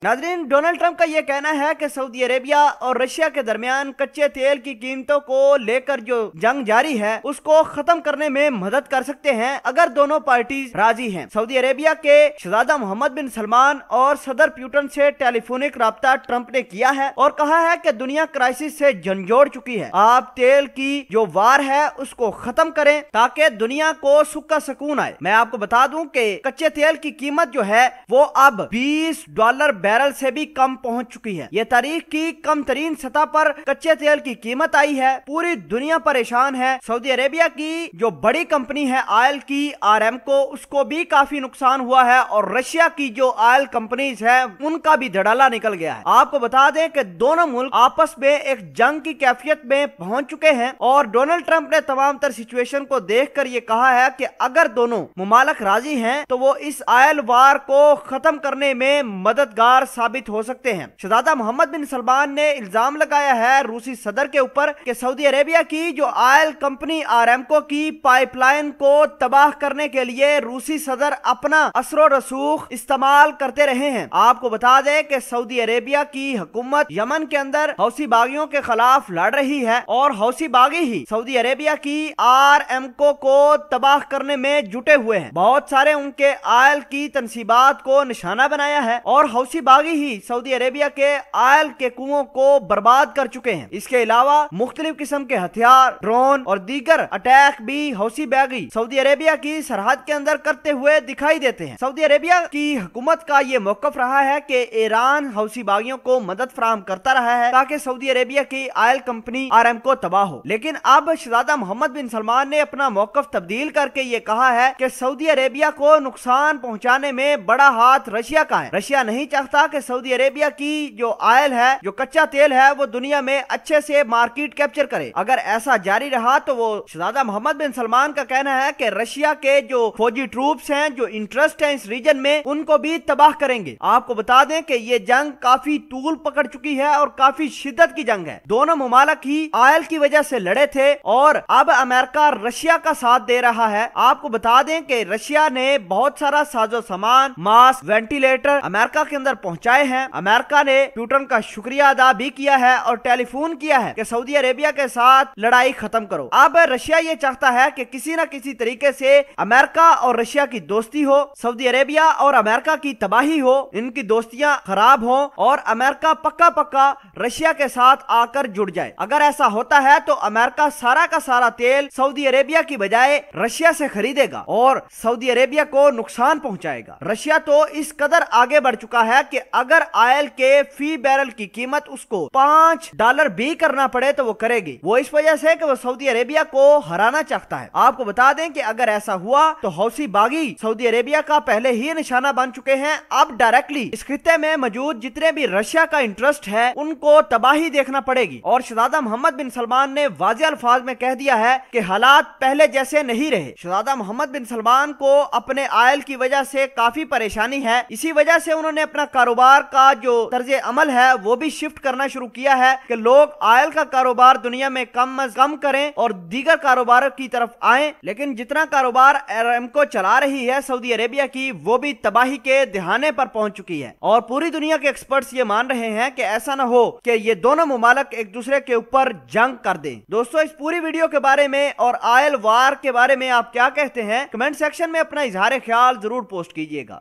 नाज़रीन, Donald Trump का यह कहना है कि सऊदी अरेबिया और रशिया के दरमियान कच्चे तेल की कीमतों को लेकर जो जंग जारी है उसको खत्म करने में मदद कर सकते हैं अगर दोनों पार्टी राजी हैं। सऊदी अरेबिया के शहजादा मोहम्मद बिन सलमान और सदर पुतिन से टेलीफोनिक राब्ता ट्रंप ने किया है और कहा है कि दुनिया क्राइसिस से झंझोड़ चुकी है, आप तेल की जो वार है उसको खत्म करें ताकि दुनिया को सुख का सुकून आए। मैं आपको बता दूं कि कच्चे तेल की कीमत जो है वो अब $20 बैरल से भी कम पहुंच चुकी है। ये तारीख की कम तरीन सतह पर कच्चे तेल की कीमत आई है। पूरी दुनिया परेशान है। सऊदी अरेबिया की जो बड़ी कंपनी है ऑयल की आरामको, उसको भी काफी नुकसान हुआ है और रशिया की जो ऑयल कंपनीज है उनका भी धड़ाला निकल गया है। आपको बता दें कि दोनों मुल्क आपस में एक जंग की कैफियत में पहुंच चुके हैं और डोनाल्ड ट्रंप ने तमाम तर सिचुएशन को देखकर ये कहा है कि अगर दोनों मुमालिक राजी हैं तो वो इस ऑयल वार को खत्म करने में मददगार साबित हो सकते हैं। शहजादा मोहम्मद बिन सलमान ने इल्जाम लगाया है रूसी सदर के ऊपर कि सऊदी अरेबिया की जो ऑयल कंपनी आरामको की पाइपलाइन को तबाह करने के लिए रूसी सदर अपना असरो रसूख इस्तेमाल करते रहे हैं। आपको बता दें कि सऊदी अरेबिया की हुकूमत यमन के अंदर हौसी बागियों के खिलाफ लड़ रही है और हौसी बागी ही सऊदी अरेबिया की आरामको को तबाह करने में जुटे हुए हैं। बहुत सारे उनके ऑयल की तनसीबात को निशाना बनाया है और हौसी बागी ही सऊदी अरेबिया के ऑयल के कुओं को बर्बाद कर चुके हैं। इसके अलावा मुख्तलिफ किस्म के हथियार, ड्रोन और दीगर अटैक भी हौसी बागी सऊदी अरेबिया की सरहद के अंदर करते हुए दिखाई देते हैं। सऊदी अरेबिया की हुकूमत का ये मौकफ रहा है कि ईरान हौसी बागियों को मदद फराहम करता रहा है ताकि सऊदी अरेबिया की ऑयल कंपनी आरामको तबाह हो। लेकिन अब शहजादा मोहम्मद बिन सलमान ने अपना मौकफ तब्दील करके ये कहा है कि सऊदी अरेबिया को नुकसान पहुंचाने में बड़ा हाथ रशिया का है। रशिया नहीं चाहता कि सऊदी अरेबिया की जो ऑयल है, जो कच्चा तेल है, वो दुनिया में अच्छे से मार्केट कैप्चर करे। अगर ऐसा जारी रहा तो वो शहजादा मोहम्मद बिन सलमान का कहना है कि रशिया के जो फौजी ट्रूप्स हैं, जो इंटरेस्ट है इस रीजन में, उनको भी तबाह करेंगे। आपको बता दें कि ये जंग काफी तूल पकड़ चुकी है और काफी शिद्दत की जंग है। दोनों मुमालिक ही ऑयल की वजह से लड़े थे और अब अमेरिका रशिया का साथ दे रहा है। आपको बता दें कि रशिया ने बहुत सारा साजो सामान, मास्क, वेंटिलेटर अमेरिका के अंदर पहुंचाए हैं। अमेरिका ने पुतिन का शुक्रिया अदा भी किया है और टेलीफोन किया है कि सऊदी अरेबिया के साथ लड़ाई खत्म करो। अब रशिया ये चाहता है कि किसी न किसी तरीके से अमेरिका और रशिया की दोस्ती हो, सऊदी अरेबिया और अमेरिका की तबाही हो, इनकी दोस्तियां खराब हो और अमेरिका पक्का पक्का रशिया के साथ आकर जुड़ जाए। अगर ऐसा होता है तो अमेरिका सारा का सारा तेल सऊदी अरेबिया की बजाय रशिया से खरीदेगा और सऊदी अरेबिया को नुकसान पहुंचाएगा। रशिया तो इस कदर आगे बढ़ चुका है कि अगर ऑयल के फी बैरल की कीमत उसको $5 भी करना पड़े तो वो करेगी। वो इस वजह से कि वो सऊदी अरेबिया को हराना चाहता है। आपको बता दें कि अगर ऐसा हुआ तो हौसी बागी सऊदी अरेबिया का पहले ही निशाना बन चुके हैं। अब डायरेक्टली इस खित्ते में मौजूद जितने भी रशिया का इंटरेस्ट है उनको तबाही देखना पड़ेगी। और शहजादा मोहम्मद बिन सलमान ने वाज़ेह अल्फाज में कह दिया है कि हालात पहले जैसे नहीं रहे। शहजादा मोहम्मद बिन सलमान को अपने ऑयल की वजह से काफी परेशानी है। इसी वजह से उन्होंने अपना कारोबार का जो तर्ज अमल है वो भी शिफ्ट करना शुरू किया है कि लोग ऑयल का कारोबार दुनिया में कम अज कम करें और दीगर कारोबार की तरफ आए। लेकिन जितना कारोबार आरामको चला रही है सऊदी अरेबिया की, वो भी तबाही के दहाने पर पहुंच चुकी है और पूरी दुनिया के एक्सपर्ट्स ये मान रहे हैं कि ऐसा ना हो कि ये दोनों मुमालिक एक दूसरे के ऊपर जंग कर दें। दोस्तों, इस पूरी वीडियो के बारे में और ऑयल वार के बारे में आप क्या कहते हैं? कमेंट सेक्शन में अपना इजहार ख्याल जरूर पोस्ट कीजिएगा।